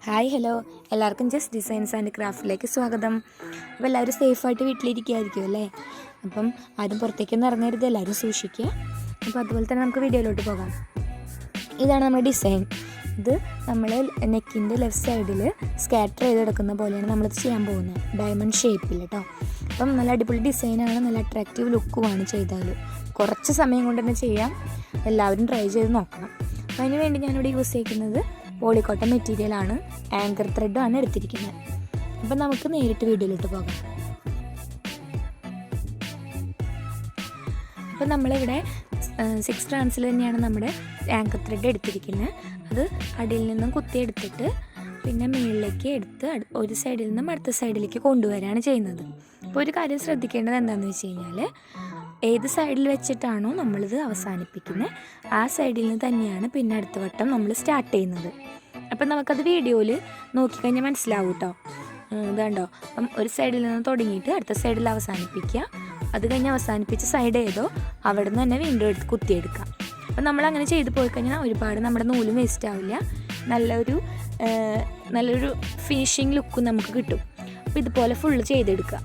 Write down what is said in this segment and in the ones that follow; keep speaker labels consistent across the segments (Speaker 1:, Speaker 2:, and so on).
Speaker 1: Hi hello എല്ലാവർക്കും just designs and ക്രാഫ്റ്റിലേക്ക് സ്വാഗതം. അപ്പോൾ എല്ലാവരും സേഫായിട്ട് വീട്ടിലിരിക്കുകയായിരിക്കും അല്ലേ? അപ്പം ആരും പുറത്തേക്കൊന്നും ഇറങ്ങരുത്, എല്ലാവരും സൂക്ഷിക്കുക. അപ്പോൾ അതുപോലെ തന്നെ നമുക്ക് വീഡിയോയിലോട്ട് പോകാം. ഇതാണ് നമ്മുടെ ഡിസൈൻ. ഇത് നമ്മൾ നെക്കിൻ്റെ ലെഫ്റ്റ് സൈഡിൽ സ്കാറ്റർ ചെയ്ത് കിടക്കുന്ന പോലെയാണ് നമ്മളിത് ചെയ്യാൻ പോകുന്നത്, ഡയമണ്ട് ഷേപ്പിൽ കേട്ടോ. അപ്പം നല്ല അടിപൊളി ഡിസൈനാണ്, നല്ല അട്രാക്റ്റീവ് ലുക്കുമാണ് ചെയ്താൽ. കുറച്ച് സമയം കൊണ്ട് തന്നെ ചെയ്യാം, എല്ലാവരും ട്രൈ ചെയ്ത് നോക്കണം. അപ്പോൾ അതിന് വേണ്ടി ഞാനിവിടെ യൂസ് ചെയ്യുന്നത് പോളിക്കോട്ടൺ മെറ്റീരിയലാണ്, ആങ്കർ ത്രെഡാണ് എടുത്തിരിക്കുന്നത്. അപ്പം നമുക്ക് നേരിട്ട് വീഡിയോയിലോട്ട് പോകാം. അപ്പം നമ്മളിവിടെ 6 സ്ട്രാൻഡ്സിൽ തന്നെയാണ് നമ്മുടെ ആങ്കർ ത്രെഡ് എടുത്തിരിക്കുന്നത്. അത് അടിയിൽ നിന്നും കുത്തിയെടുത്തിട്ട് പിന്നെ മുകളിലേക്ക് എടുത്ത് ഒരു സൈഡിൽ നിന്നും അടുത്ത സൈഡിലേക്ക് കൊണ്ടുവരികയാണ് ചെയ്യുന്നത്. അപ്പോൾ ഒരു കാര്യം ശ്രദ്ധിക്കേണ്ടത് എന്താണെന്ന് വെച്ച് കഴിഞ്ഞാൽ, ഏത് സൈഡിൽ വെച്ചിട്ടാണോ നമ്മളിത് അവസാനിപ്പിക്കുന്നത് ആ സൈഡിൽ നിന്ന് തന്നെയാണ് പിന്നെ അടുത്ത വട്ടം നമ്മൾ സ്റ്റാർട്ട് ചെയ്യുന്നത്. അപ്പം നമുക്കത് വീഡിയോയിൽ നോക്കിക്കഴിഞ്ഞാൽ മനസ്സിലാവും കേട്ടോ. ഇതുണ്ടോ, അപ്പം ഒരു സൈഡിൽ നിന്ന് തുടങ്ങിയിട്ട് അടുത്ത സൈഡിൽ അവസാനിപ്പിക്കുക. അത് കഴിഞ്ഞ് അവസാനിപ്പിച്ച സൈഡ് ഏതോ അവിടെ നിന്ന് തന്നെ വീണ്ടും എടുത്ത് കുത്തിയെടുക്കാം. അപ്പം നമ്മളങ്ങനെ ചെയ്ത് പോയി കഴിഞ്ഞാൽ ഒരുപാട് നമ്മുടെ നൂലും വേസ്റ്റ് ആവില്ല, നല്ലൊരു ഫിനിഷിങ് ലുക്കും നമുക്ക് കിട്ടും. അപ്പോൾ ഇതുപോലെ ഫുള്ള് ചെയ്തെടുക്കുക.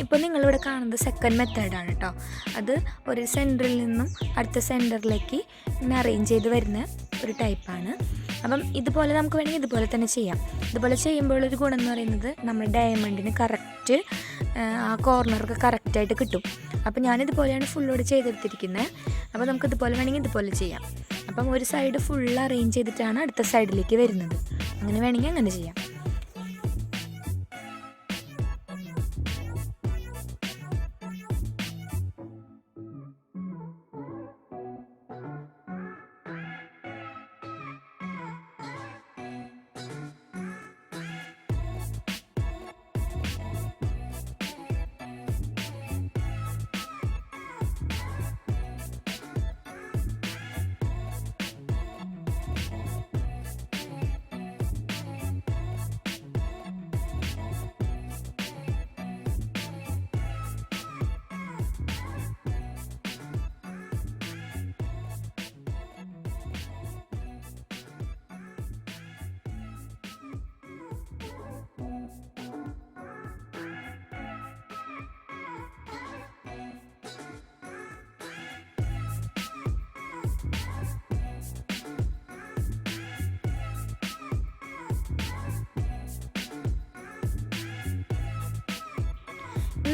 Speaker 1: ഇപ്പോൾ നിങ്ങളിവിടെ കാണുന്നത് സെക്കൻഡ് മെത്തേഡാണ് കേട്ടോ. അത് ഒരു സെൻറ്ററിൽ നിന്നും അടുത്ത സെൻറ്ററിലേക്ക് ഇങ്ങനെ അറേഞ്ച് ചെയ്ത് വരുന്ന ഒരു ടൈപ്പാണ്. അപ്പം ഇതുപോലെ നമുക്ക് വേണമെങ്കിൽ ഇതുപോലെ തന്നെ ചെയ്യാം. ഇതുപോലെ ചെയ്യുമ്പോഴൊരു ഗുണം എന്ന് പറയുന്നത് നമ്മുടെ ഡയമണ്ടിന് കറക്റ്റ് ആ കോർണറൊക്കെ കറക്റ്റായിട്ട് കിട്ടും. അപ്പോൾ ഞാനിതുപോലെയാണ് ഫുള്ളോട് ചെയ്തെടുത്തിരിക്കുന്നത്. അപ്പോൾ നമുക്ക് ഇതുപോലെ വേണമെങ്കിൽ ഇതുപോലെ ചെയ്യാം. അപ്പം ഒരു സൈഡ് ഫുൾ അറേഞ്ച് ചെയ്തിട്ടാണ് അടുത്ത സൈഡിലേക്ക് വരുന്നത്. അങ്ങനെ വേണമെങ്കിൽ അങ്ങനെ ചെയ്യാം.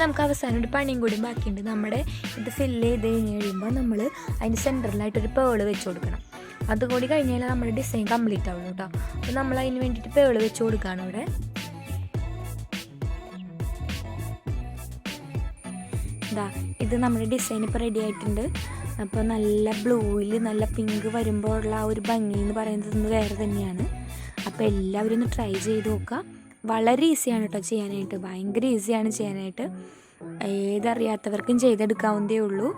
Speaker 1: നമുക്ക് അവസാനം ഒരു പണിയും കൂടി ബാക്കിയുണ്ട്. നമ്മുടെ ഇത് ഫില്ല് ചെയ്ത് കഴിഞ്ഞ് കഴിയുമ്പോൾ നമ്മൾ അതിൻ്റെ സെൻറ്ററിലായിട്ടൊരു പേള് വെച്ച് കൊടുക്കണം. അതുകൂടി കഴിഞ്ഞാൽ നമ്മുടെ ഡിസൈൻ കംപ്ലീറ്റ് ആവുള്ളൂ കേട്ടോ. അപ്പോൾ നമ്മൾ അതിന് വേണ്ടിയിട്ട് പേള് വെച്ച് കൊടുക്കുകയാണ് ഇവിടെ. ഇതാ ഇത് നമ്മുടെ ഡിസൈൻ ഇപ്പോൾ റെഡി ആയിട്ടുണ്ട്. അപ്പോൾ നല്ല ബ്ലൂവിൽ നല്ല പിങ്ക് വരുമ്പോഴുള്ള ആ ഒരു ഭംഗി എന്ന് പറയുന്നത് വേറെ തന്നെയാണ്. അപ്പോൾ എല്ലാവരും ഒന്ന് ട്രൈ ചെയ്ത് നോക്കുക. വളരെ ഈസിയാണ് കേട്ടോ ചെയ്യാനായിട്ട്, ഭയങ്കര ഈസിയാണ് ചെയ്യാനായിട്ട്. ഏതറിയാത്തവർക്കും ചെയ്തെടുക്കാവുന്നതേ ഉള്ളൂ.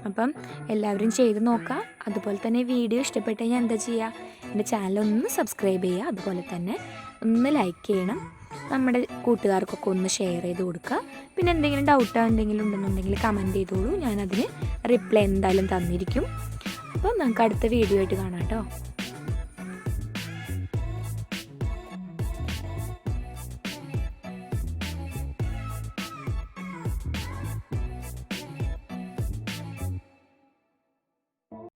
Speaker 1: അപ്പം എല്ലാവരും ചെയ്ത് നോക്കുക. അതുപോലെ തന്നെ വീഡിയോ ഇഷ്ടപ്പെട്ട് കഴിഞ്ഞാൽ എന്താ ചെയ്യുക, എൻ്റെ ചാനലൊന്ന് സബ്സ്ക്രൈബ് ചെയ്യുക. അതുപോലെ തന്നെ ഒന്ന് ലൈക്ക് ചെയ്യണം. നമ്മുടെ കൂട്ടുകാർക്കൊക്കെ ഒന്ന് ഷെയർ ചെയ്ത് കൊടുക്കുക. പിന്നെ എന്തെങ്കിലും ഡൗട്ടോ എന്തെങ്കിലും ഉണ്ടെന്നുണ്ടെങ്കിൽ കമൻറ്റ് ചെയ്തോളൂ, ഞാനതിന് റിപ്ലൈ എന്തായാലും തന്നിരിക്കും. അപ്പോൾ നമുക്ക് അടുത്ത വീഡിയോ ആയിട്ട് കാണാം കേട്ടോ.